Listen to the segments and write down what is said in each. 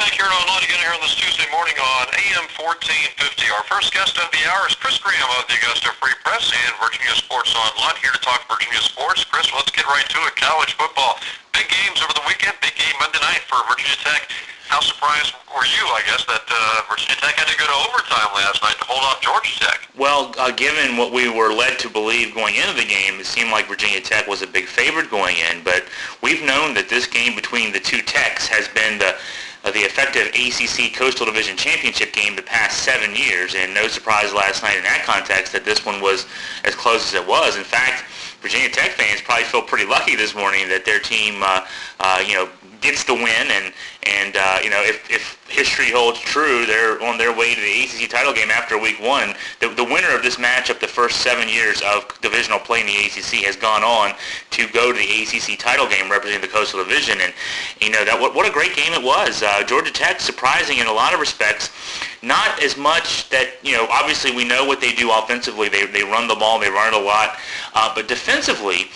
back here and online again here on this Tuesday morning on AM 1450. Our first guest of the hour is Chris Graham of the Augusta Free Press and Virginia Sports Online, here to talk Virginia sports. Chris, let's get right to it. College football. Big games over the weekend. Big game Monday night for Virginia Tech. How surprised were you, I guess, that Virginia Tech had to go to overtime last night to hold off Georgia Tech? Well, given what we were led to believe going into the game, it seemed like Virginia Tech was a big favorite going in, but we've known that this game between the two Techs has been the effective ACC Coastal Division Championship game the past 7 years, and no surprise last night in that context that this one was as close as it was. In fact, Virginia Tech fans probably feel pretty lucky this morning that their team, gets the win, and if history holds true, they're on their way to the ACC title game after week one. The winner of this matchup, the first 7 years of divisional play in the ACC, has gone on to go to the ACC title game representing the Coastal Division, and what a great game it was. Georgia Tech surprising in a lot of respects. Not as much that, obviously we know what they do offensively. They run the ball, they run it a lot. But defensively,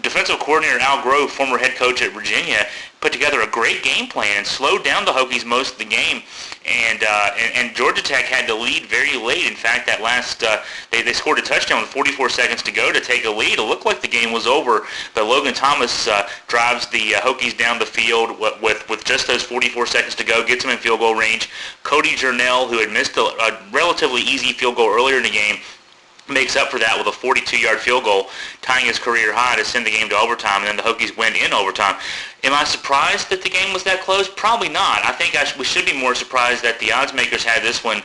defensive coordinator Al Grove, former head coach at Virginia, put together a great game plan and slowed down the Hokies most of the game. And Georgia Tech had to lead very late. In fact, that last they scored a touchdown with 44 seconds to go to take a lead. It looked like the game was over, but Logan Thomas drives the Hokies down the field with just those 44 seconds to go, gets them in field goal range. Cody Jernell, who had missed a relatively easy field goal earlier in the game, makes up for that with a 42-yard field goal, tying his career high to send the game to overtime, and then the Hokies win in overtime. Am I surprised that the game was that close? Probably not. I think we should be more surprised that the odds makers had this one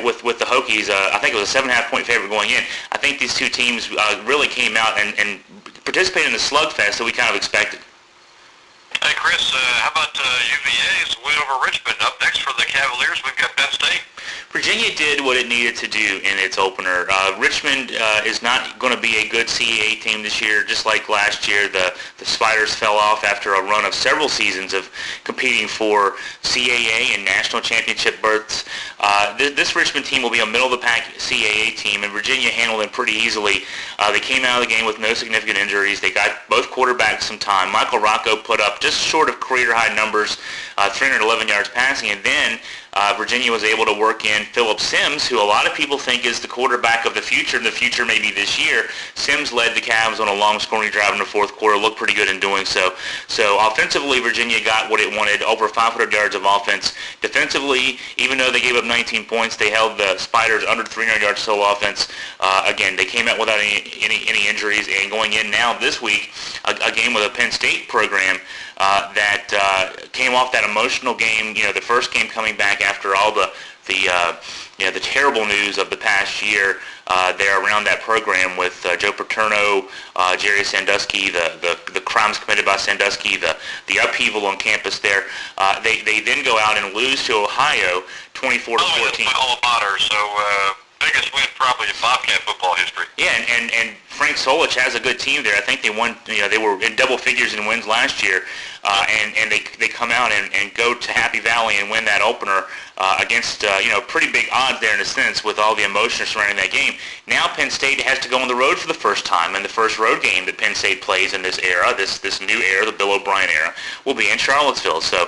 with the Hokies. I think it was a 7.5-point favorite going in. I think these two teams really came out and participated in the slugfest that we kind of expected. Hey, Chris, how about UVA's win over Richmond? Up next for the Cavaliers, we've got Penn State. Virginia did what it needed to do in its opener. Richmond is not going to be a good CAA team this year. Just like last year, the Spiders fell off after a run of several seasons of competing for CAA and national championship berths. This Richmond team will be a middle-of-the-pack CAA team, and Virginia handled them pretty easily. They came out of the game with no significant injuries. They got both quarterbacks some time. Michael Rocco put up just short of career-high numbers, 311 yards passing, and then Virginia was able to work in Phillip Sims, who a lot of people think is the quarterback of the future, and the future maybe this year. Sims led the Cavs on a long scoring drive in the fourth quarter, looked pretty good in doing so. So offensively, Virginia got what it wanted, over 500 yards of offense. Defensively, even though they gave up 19 points, they held the Spiders under 300 yards total offense. Again, they came out without any injuries, and going in now this week, a game with a Penn State program that came off that emotional game, the first game coming back after all the terrible news of the past year there around that program with Joe Paterno, Jerry Sandusky, the crimes committed by Sandusky, the upheaval on campus there. They then go out and lose to Ohio 24-14. That's my alma mater, so biggest win probably in Bobcat football history. Yeah, and Frank Solich has a good team there. I think they won. They were in double figures in wins last year, and they come out and go to Happy Valley and win that opener against pretty big odds there in a sense with all the emotion surrounding that game. Now Penn State has to go on the road for the first time, and the first road game that Penn State plays in this era, this new era, the Bill O'Brien era, will be in Charlottesville. So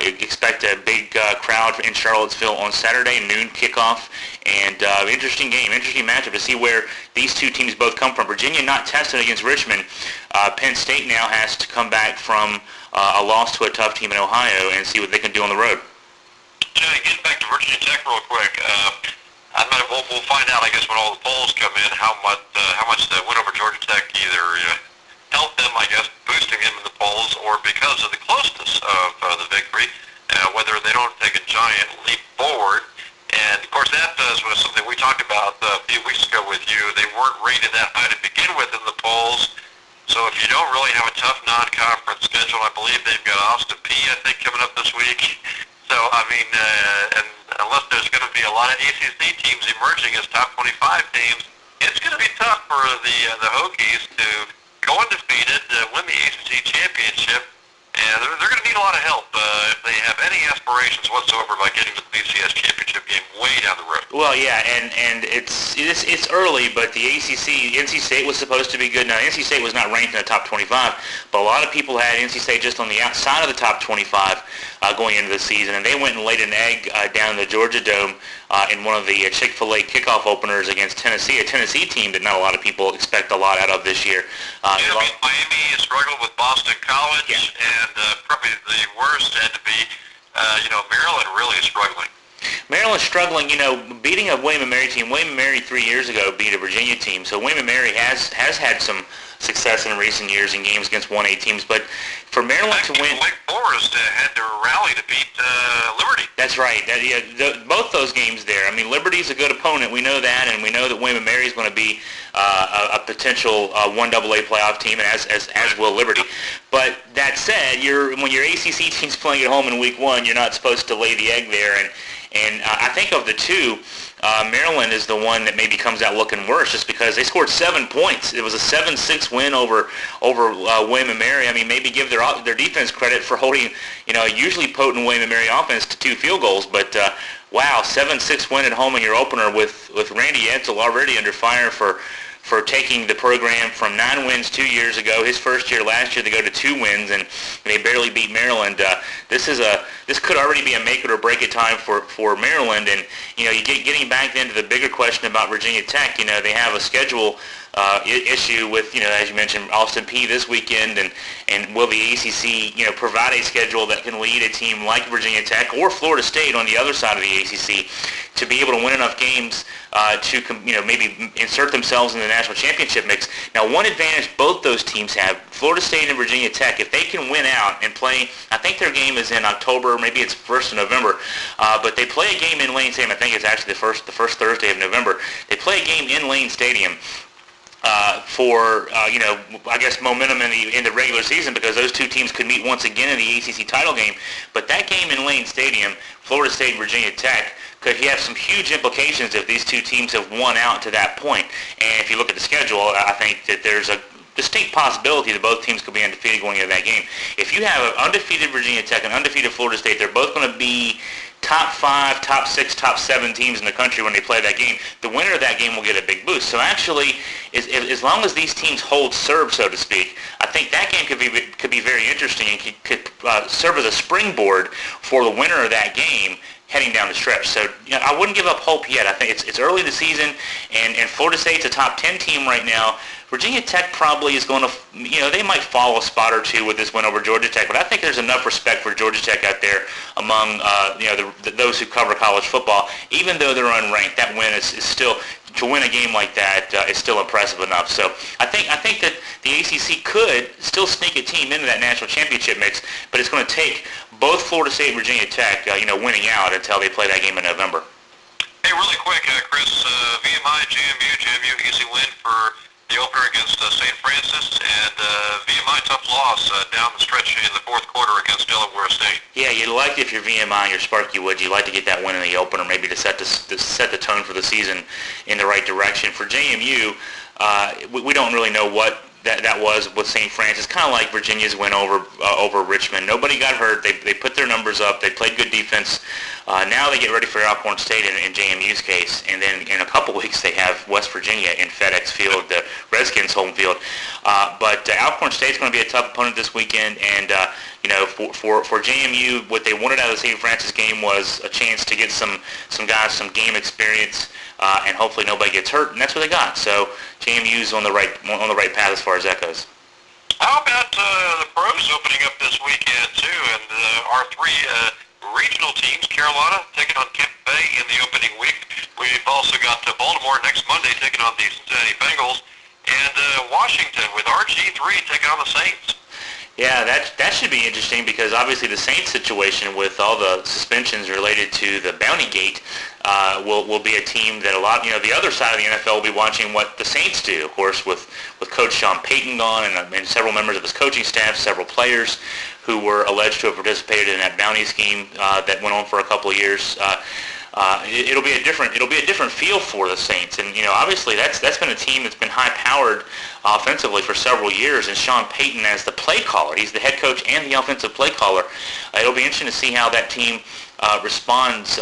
expect a big crowd in Charlottesville on Saturday, noon kickoff, and interesting game, interesting matchup to see where these two teams both come from. Virginia not tested against Richmond. Penn State now has to come back from a loss to a tough team in Ohio and see what they can do on the road. Getting back to Virginia Tech real quick, we'll find out, I guess, when all the polls come in, how much the win over Georgia Tech either helped them, I guess, boosting them in the polls, or because of the closeness of the victory, whether they don't take a giant leap forward. And, of course, that was something we talked about a few weeks ago with you. They weren't rated that high to begin with in the polls. So if you don't really have a tough non-conference schedule, I believe they've got Austin Peay, I think, coming up this week. So, and unless there's going to be a lot of ACC teams emerging as top 25 teams, it's going to be tough for the Hokies to go undefeated, win the ACC championship, and they're going to need a lot of help if they have any any aspirations whatsoever about getting to the BCS championship game way down the road. Well, yeah, and it's early, but the ACC, NC State was supposed to be good. Now, NC State was not ranked in the top 25, but a lot of people had NC State just on the outside of the top 25 going into the season, and they went and laid an egg down in the Georgia Dome in one of the Chick-fil-A kickoff openers against Tennessee, a Tennessee team that not a lot of people expect a lot out of this year. Miami struggled with Boston College, and probably the worst had to be, Maryland really is struggling. Maryland's struggling, beating a William & Mary team. William & Mary 3 years ago beat a Virginia team, so William & Mary has had some success in recent years in games against 1A teams, but for Maryland to win... Wake Forest had to rally to beat Liberty. That's right. Both those games there. I mean, Liberty's a good opponent. We know that, and we know that William & Mary is going to be a potential 1AA playoff team, and as will Liberty. But that said, when your ACC team's playing at home in week 1, you're not supposed to lay the egg there, and I think of the two, Maryland is the one that maybe comes out looking worse just because they scored 7 points. It was a 7-6 win over William & Mary. I mean, maybe give their defense credit for holding, usually potent William & Mary offense to 2 field goals. But, wow, 7-6 win at home in your opener with Randy Edsall already under fire for taking the program from 9 wins 2 years ago. His first year last year, they go to 2 wins, and they barely beat Maryland. This could already be a make it or break it time for Maryland. And getting back then to the bigger question about Virginia Tech. They have a schedule issue with as you mentioned Austin Peay this weekend, and will the ACC provide a schedule that can lead a team like Virginia Tech or Florida State on the other side of the ACC to be able to win enough games to maybe insert themselves in the national championship mix. Now, one advantage both those teams have, Florida State and Virginia Tech, if they can win out and play, I think their game is in October, maybe it's 1st of November, but they play a game in Lane Stadium. I think it's actually the first Thursday of November. They play a game in Lane Stadium for I guess momentum in the regular season, because those two teams could meet once again in the ACC title game. But that game in Lane Stadium, Florida State, Virginia Tech, could have some huge implications if these two teams have won out to that point. And if you look at the schedule, I think that there's a distinct possibility that both teams could be undefeated going into that game. If you have an undefeated Virginia Tech and undefeated Florida State, they're both going to be top 5, top 6, top 7 teams in the country when they play that game. The winner of that game will get a big boost. So actually, as long as these teams hold serve, so to speak, I think that game could be very interesting and could serve as a springboard for the winner of that game heading down the stretch. So I wouldn't give up hope yet. I think it's early in the season, and Florida State's a top 10 team right now. Virginia Tech probably is going to, they might fall a spot or two with this win over Georgia Tech, but I think there's enough respect for Georgia Tech out there among, those who cover college football. Even though they're unranked, that win is still, to win a game like that is still impressive enough. So I think that the ACC could still sneak a team into that national championship mix, but it's going to take both Florida State and Virginia Tech, winning out until they play that game in November. Hey, really quick, Chris, VMI, JMU, easy win for the opener against St. Francis, and VMI tough loss down the stretch in the fourth quarter against Delaware State. Yeah, you'd like, if you're VMI, you're Sparky Wood, you'd like to get that win in the opener, maybe to set the tone for the season in the right direction. For JMU, we don't really know what that was with St. Francis. Kind of like Virginia's win over Richmond. Nobody got hurt. They put their numbers up. They played good defense. Now they get ready for Alcorn State in JMU's case, and then in a couple weeks they have West Virginia in FedEx Field, the Redskins' home field. But Alcorn State's going to be a tough opponent this weekend, and for JMU, what they wanted out of the St. Francis game was a chance to get some guys some game experience, and hopefully nobody gets hurt, and that's what they got. So JMU's on the right path as far as that goes. How about the pros opening up this weekend too, and our 3 regional teams, Carolina taking on Tampa Bay in the opening week. We've also got Baltimore next Monday taking on the Cincinnati Bengals, and Washington with RG3 taking on the Saints. Yeah, that should be interesting, because obviously the Saints situation with all the suspensions related to the Bounty Gate will be a team that a lot, the other side of the NFL will be watching what the Saints do, of course, with Coach Sean Payton gone and several members of his coaching staff, several players who were alleged to have participated in that bounty scheme that went on for a couple of years. it'll be a different feel for the Saints. And obviously that's been a team that's been high powered offensively for several years. And Sean Payton as the play caller, he's the head coach and the offensive play caller. It'll be interesting to see how that team responds.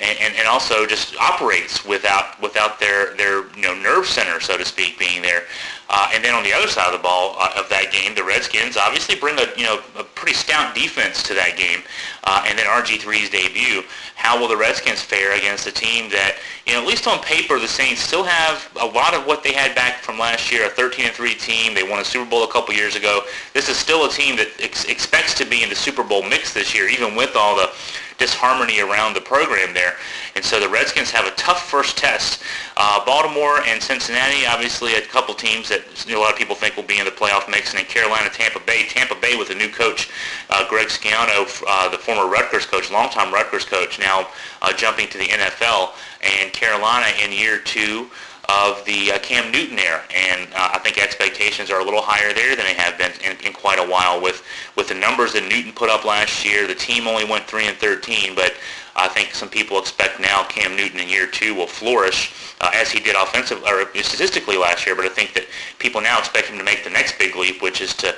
And also just operates without their nerve center, so to speak, being there. And then on the other side of the ball of that game, the Redskins obviously bring a pretty stout defense to that game. And then RG3's debut. How will the Redskins fare against a team that, at least on paper, the Saints still have a lot of what they had back from last year, a 13-3 team. They won a Super Bowl a couple years ago. This is still a team that expects to be in the Super Bowl mix this year, even with all the disharmony around the program there. And so the Redskins have a tough first test. Baltimore and Cincinnati, obviously a couple teams that a lot of people think will be in the playoff mix. And then Carolina, Tampa Bay. Tampa Bay with a new coach, Greg Schiano, the former Rutgers coach, longtime Rutgers coach, now jumping to the NFL. And Carolina in year 2 of the Cam Newton era, and I think expectations are a little higher there than they have been in quite a while. With the numbers that Newton put up last year, the team only went 3-13, but I think some people expect now Cam Newton in year 2 will flourish as he did statistically last year. But I think that people now expect him to make the next big leap, which is to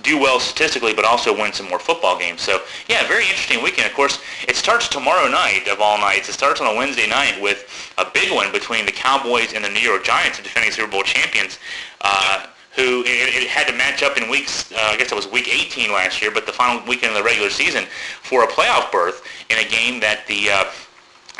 do well statistically, but also win some more football games. So, yeah, very interesting weekend. Of course, it starts tomorrow night of all nights. It starts on a Wednesday night with a big one between the Cowboys and the New York Giants, the defending Super Bowl champions, who it had to match up in weeks, I guess it was week 18 last year, but the final weekend of the regular season for a playoff berth in a game that the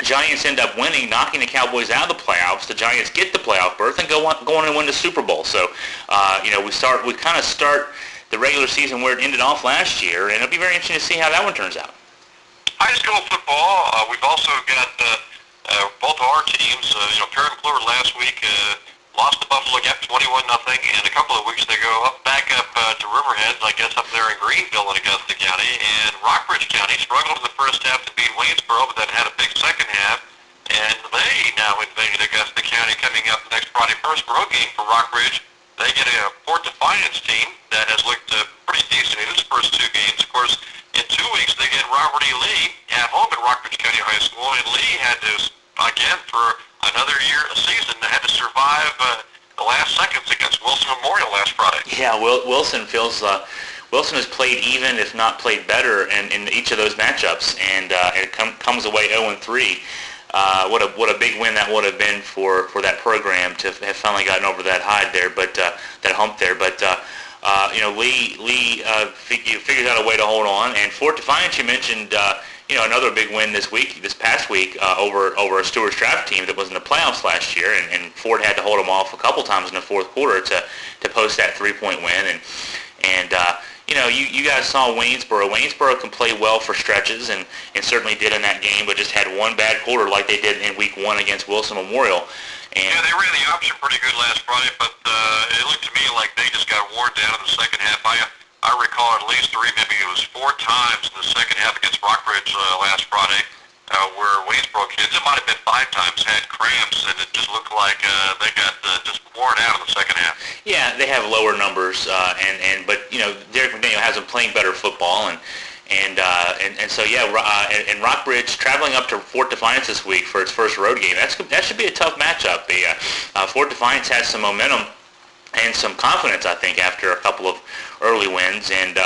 Giants end up winning, knocking the Cowboys out of the playoffs. The Giants get the playoff berth and go on and win the Super Bowl. So, we kind of start the regular season where it ended off last year, and it'll be very interesting to see how that one turns out. High school football, we've also got both of our teams. Perry McClure last week lost to Buffalo Gap 21-0, and a couple of weeks they go back up to Riverhead, I guess up there in Greenville in Augusta County, and Rockbridge County struggled in the first half to beat Waynesboro, but then had a big second half, and they now invaded Augusta County coming up next Friday. First road game for Rockbridge. They get a Port Defiance team that has looked pretty decent in its first 2 games. Of course, in 2 weeks they get Robert E. Lee at home at Rockbridge County High School, and Lee had to, again, for another season, had to survive the last seconds against Wilson Memorial last Friday. Yeah, Wilson has played even, if not played better, in each of those matchups, and it comes away 0-3. What a big win that would have been for that program to have finally gotten over that that hump there. But Lee figures out a way to hold on. And Fort Defiance, you mentioned, another big win this past week over a Stuart Straff team that was in the playoffs last year, and Fort had to hold them off a couple times in the fourth quarter to post that 3-point win. And you guys saw Waynesboro. Waynesboro can play well for stretches, and certainly did in that game, but just had one bad quarter like they did in week 1 against Wilson Memorial. And yeah, they ran the option pretty good last Friday, but it looked to me like they just got worn down in the second half. I recall at least 3, maybe it was 4 times in the second half against Rockbridge last Friday, where Waynesboro kids, it might have been 5 times, had cramps, and it just looked like they got just worn out in the second half. Yeah, they have lower numbers, but Derek McDaniel has them playing better football, and so and Rockbridge traveling up to Fort Defiance this week for its first road game. That should be a tough matchup. Fort Defiance has some momentum and some confidence, I think, after a couple of early wins, and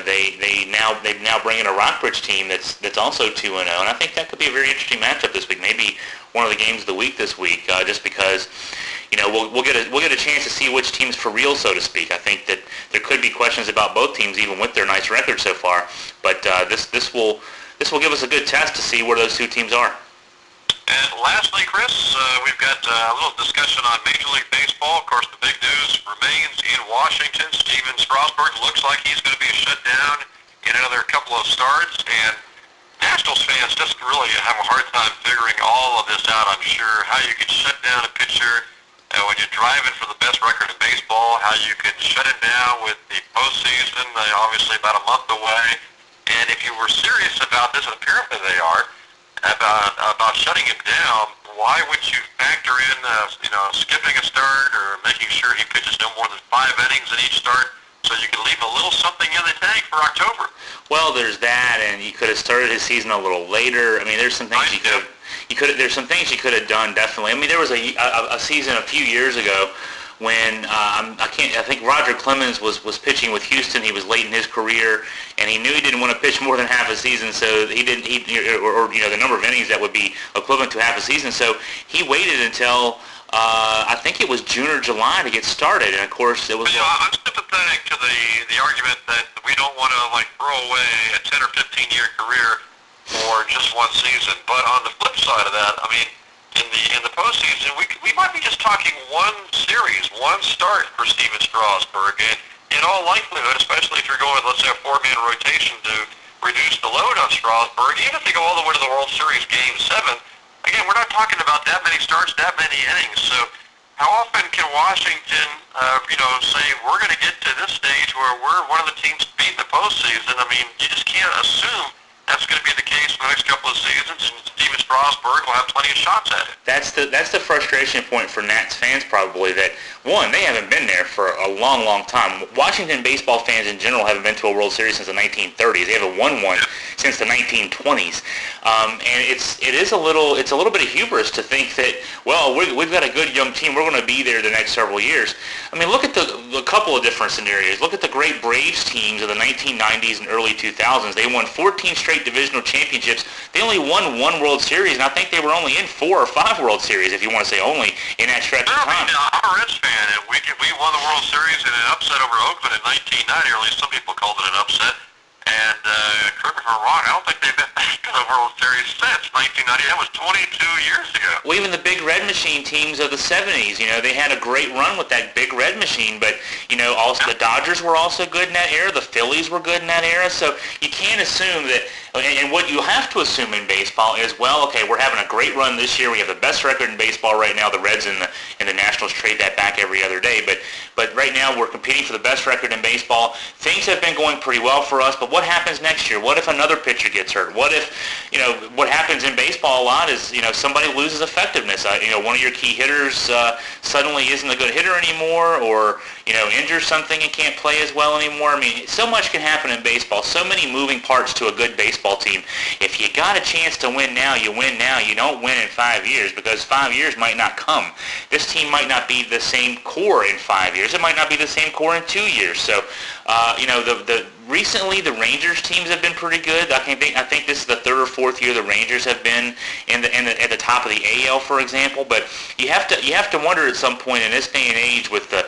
they now bring in a Rockbridge team that's also 2-0, and I think that could be a very interesting matchup this week. Maybe one of the games of the week this week, just because we'll get a chance to see which team's for real, so to speak. I think that there could be questions about both teams, even with their nice record so far. But this will give us a good test to see where those 2 teams are. And lastly, Chris, we've got a little discussion on Major League Baseball. Of course, the big news remains in Washington. Steven Strasburg looks like he's going to be shut down in another couple of starts, and Nationals fans just really have a hard time figuring all of this out, I'm sure. How you can shut down a pitcher when you're driving for the best record in baseball, how you can shut him down with the postseason, obviously about a month away. And if you were serious about this, and apparently they are, about shutting him down, why would you factor in, skipping a start or making sure he pitches no more than 5 innings in each start? so you can leave a little something in the tank for October. Well, there's that, and you could have started his season a little later. I mean, there's some things there's some things you could have done, definitely. I mean, there was a season a few years ago when I think Roger Clemens was pitching with Houston. He was late in his career, and he knew he didn't want to pitch more than half a season, so he didn't, or the number of innings that would be equivalent to half a season. So he waited until I think it was June or July to get started, and of course it was. But, I'm sympathetic to the argument that we don't want to throw away a 10 or 15 year career for just one season. But on the flip side of that, I mean, in the postseason, we might be just talking one series, one start for Steven Strasburg, and in all likelihood, especially if you're going, let's say, a four-man rotation to reduce the load on Strasburg, even if they go all the way to the World Series Game 7. Again, we're not talking about that many starts, that many innings. So how often can Washington, say we're going to get to this stage where we're one of the teams to beat in the postseason? I mean, you just can't assume that's going to be the case for the next couple of seasons, and Steven Strasburg will have plenty of shots at it. That's the frustration point for Nats fans, probably, that, one, they haven't been there for a long, long time. Washington baseball fans in general haven't been to a World Series since the 1930s. They haven't won one since the 1920s. And it's a little bit of hubris to think that, well, we've got a good young team, we're going to be there the next several years. I mean, look at the couple of different scenarios. Look at the great Braves teams of the 1990s and early 2000s. They won 14 straight divisional championships. They only won one World Series, and I think they were only in 4 or 5 World Series, if you want to say only, in that stretch of time. I mean, I'm a Reds fan, and we won the World Series in an upset over Oakland in 1990, or at least some people called it an upset. And correct me if I'm wrong, I don't think they've been back to the World Series since 1990. That was 22 years ago. Well, even the Big Red Machine teams of the 70s, they had a great run with that Big Red Machine, but, also the Dodgers were also good in that era. The Phillies were good in that era. So you can't assume that, and what you have to assume in baseball is, well, okay, we're having a great run this year. We have the best record in baseball right now. The Reds and the Nationals trade that back every other day. But right now we're competing for the best record in baseball. Things have been going pretty well for us, but what happens next year? What if another pitcher gets hurt? What if, what happens in baseball a lot is, somebody loses effectiveness. One of your key hitters suddenly isn't a good hitter anymore, or, injures something and can't play as well anymore. I mean, so much can happen in baseball. So many moving parts to a good baseball team. If you got a chance to win now, you win now. You don't win in 5 years, because 5 years might not come. This team might not be the same core in 5 years. It might not be the same core in 2 years. So, recently the Rangers teams have been pretty good. I think this is the 3rd or 4th year the Rangers have been at the top of the AL, for example. But you have to wonder at some point in this day and age with the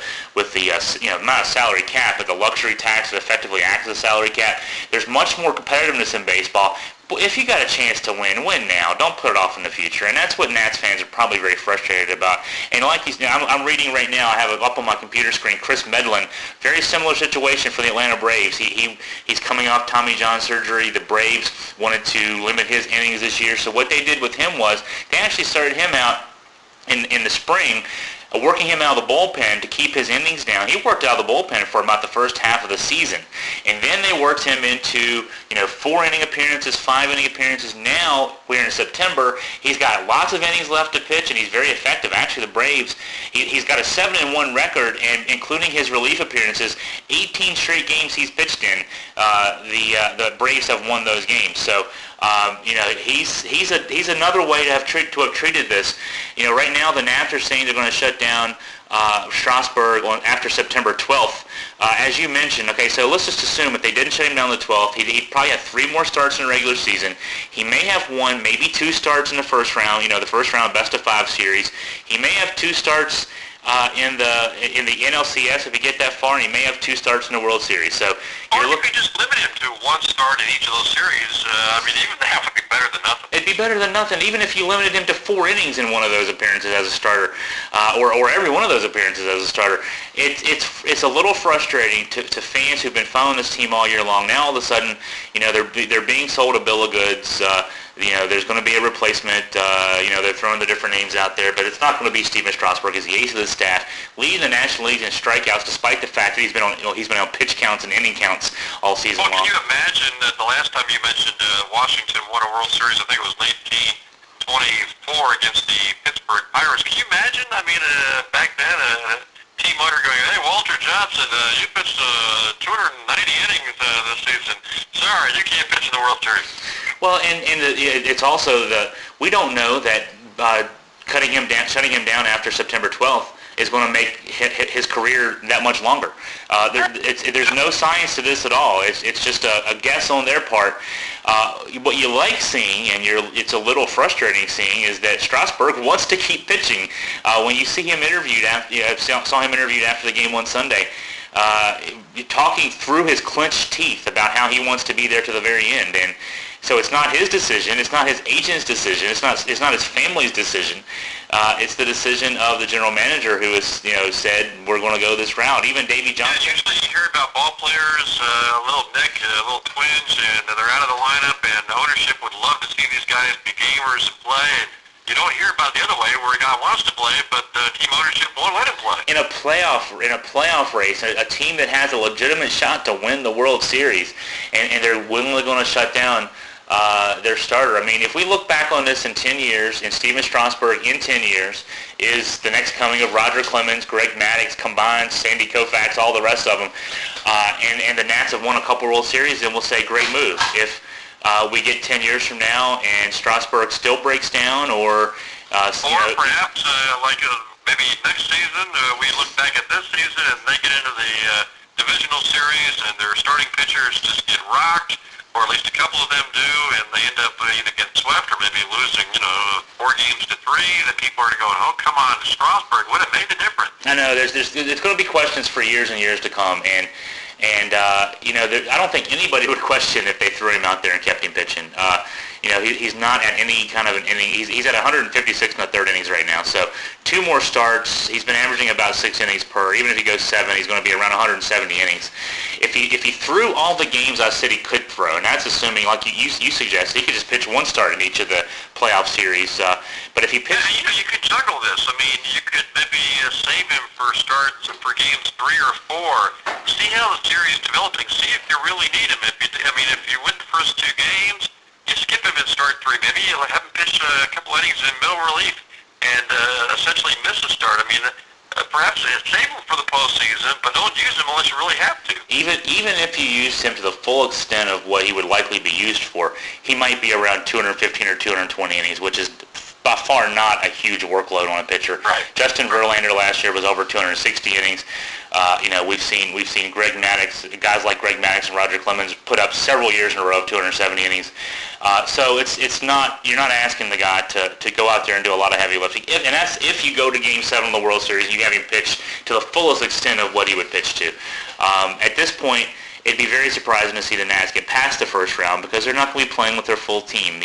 not a salary cap, but the luxury tax that effectively acts as a salary cap. There's much more competitiveness in baseball. But if you got a chance to win now. Don't put it off in the future. And that's what Nats fans are probably very frustrated about. And I'm reading right now, I have it up on my computer screen, Chris Medlin, very similar situation for the Atlanta Braves. He's coming off Tommy John surgery. The Braves wanted to limit his innings this year. So what they did with him was they actually started him out in the spring, working him out of the bullpen to keep his innings down. He worked out of the bullpen for about the first half of the season. And then they worked him into, 4-inning appearances, 5-inning appearances. Now, we're in September, he's got lots of innings left to pitch, and he's very effective. Actually, the Braves, he's got a 7-1 record, and including his relief appearances, 18 straight games he's pitched in, the Braves have won those games. So, he's another way to have treated this. Right now the Nats are saying they're going to shut down Strasburg after September 12th. As you mentioned, okay, so let's just assume if they didn't shut him down the 12th, he'd probably have 3 more starts in the regular season. He may have 1, maybe 2 starts in the first round, the first round best-of-5 series. He may have 2 starts in the NLCS if you get that far, and he may have 2 starts in the World Series. So or you could just limit him to 1 start in each of those series. Even that would be better than nothing. It'd be better than nothing, even if you limited him to 4 innings in one of those appearances as a starter, or every one of those appearances as a starter. It's a little frustrating to fans who've been following this team all year long. Now all of a sudden, they're being sold a bill of goods. There's going to be a replacement. They're throwing the different names out there, but it's not going to be Steven Strasburg as the ace of the staff, leading the National League in strikeouts, despite the fact that he's been on pitch counts and inning counts all season long. Can you imagine that the last time you mentioned Washington won a World Series, I think it was 1924 against the Pittsburgh Pirates. Can you imagine? Back then, team owner going, hey, Walter Johnson, you pitched 290 innings this season. Sorry, you can't pitch in the World Series. Well, it's also we don't know that shutting him down after September 12th is going to make his career that much longer. There's no science to this at all. It's just a guess on their part. What you like seeing, and it's a little frustrating seeing, is that Strasburg wants to keep pitching. When you see him interviewed saw him interviewed after the game on Sunday, talking through his clenched teeth about how he wants to be there to the very end. And so it's not his decision. It's not his agent's decision. It's not his family's decision. It's the decision of the general manager who has said we're going to go this route. Even Davey Johnson. Yeah, usually you hear about ball players, a little nick, a little twinge, and they're out of the lineup, and the ownership would love to see these guys be gamers and play. And you don't hear about the other way where a guy wants to play, but team ownership won't let him play. In a playoff race, a team that has a legitimate shot to win the World Series, and they're willingly going to shut down their starter. I mean, if we look back on this in 10 years, and Steven Strasburg in 10 years is the next coming of Roger Clemens, Greg Maddux combined, Sandy Koufax, all the rest of them, and the Nats have won a couple World Series, then we'll say great move. If we get 10 years from now and Strasburg still breaks down, or perhaps maybe next season we look back at this season and they get into the divisional series and their starting pitchers just get rocked, or at least a couple of them do, and they end up either getting swept or maybe losing 4-3. That people are going, oh, come on, Strasburg would have made the difference. I know there's going to be questions for years and years to come, and I don't think anybody would question if they threw him out there and kept him pitching. He's not at any kind of an inning. He's at 156 in the third innings right now. So 2 more starts. He's been averaging about 6 innings per. Even if he goes 7, he's going to be around 170 innings. If he threw all the games I said he could throw, and that's assuming, like you suggest, he could just pitch 1 start in each of the playoff series. But if he pitched, you could juggle this. I mean, you could maybe save him for starts for games 3 or 4. See how the series is developing. See if you really need him. If you win the first 2 games, you skip him and start 3. Maybe you have him pitch a couple innings in middle relief and essentially miss a start. Perhaps save him for the postseason, but don't use him unless you really have to. Even if you used him to the full extent of what he would likely be used for, he might be around 215 or 220 innings, which is by far not a huge workload on a pitcher. Right. Justin Verlander last year was over 260 innings. We've seen Greg Maddux, guys like Greg Maddux and Roger Clemens put up several years in a row of 270 innings. So it's not, you're not asking the guy to go out there and do a lot of heavy lifting. And that's if you go to Game 7 of the World Series and you have him pitch to the fullest extent of what he would pitch to. At this point, it'd be very surprising to see the Nats get past the first round because they're not going to be playing with their full team.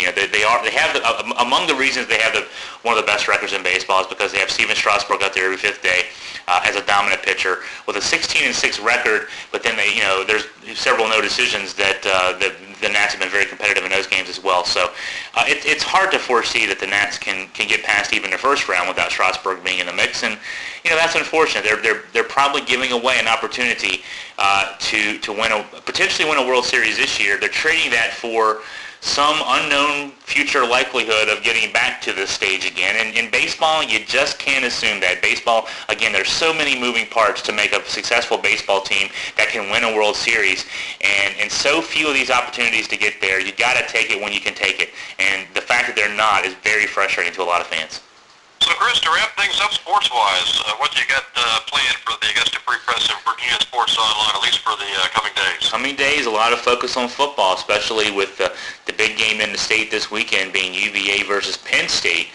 Among the reasons they have one of the best records in baseball is because they have Steven Strasburg out there every 5th day as a dominant pitcher with a 16-6 record. But then there's several no decisions that the Nats have been very competitive in those games as well. So it's hard to foresee that the Nats can get past even the first round without Strasburg being in the mix, and that's unfortunate. They're probably giving away an opportunity to potentially win a World Series this year. They're trading that for some unknown future likelihood of getting back to this stage again. And in baseball, you just can't assume that. Baseball, again, there's so many moving parts to make a successful baseball team that can win a World Series. And so few of these opportunities to get there, you got to take it when you can take it. And the fact that they're not is very frustrating to a lot of fans. So, Chris, to wrap things up sports-wise, what do you got planned for the Augusta Free Press and Virginia Sports Online, at least for the coming days? Coming days, a lot of focus on football, especially with the big game in the state this weekend being UVA versus Penn State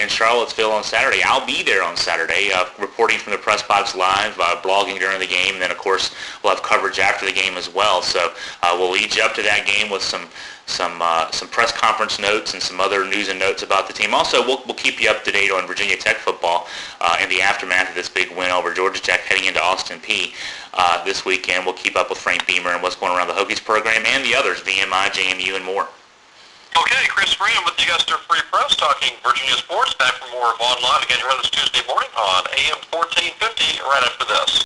in Charlottesville on Saturday. I'll be there on Saturday, reporting from the Press Box Live, blogging during the game, and then, of course, we'll have coverage after the game as well. So we'll lead you up to that game with some press conference notes and some other news and notes about the team. Also, we'll keep you up to date on Virginia Tech football in the aftermath of this big win over Georgia Tech heading into Austin Peay this weekend. We'll keep up with Frank Beamer and what's going around the Hokies program and the others, VMI, JMU, and more. Okay, Chris Freeman with the Augusta Free Press talking Virginia sports. Back for more of Online again here this Tuesday morning on AM 1450 right after this.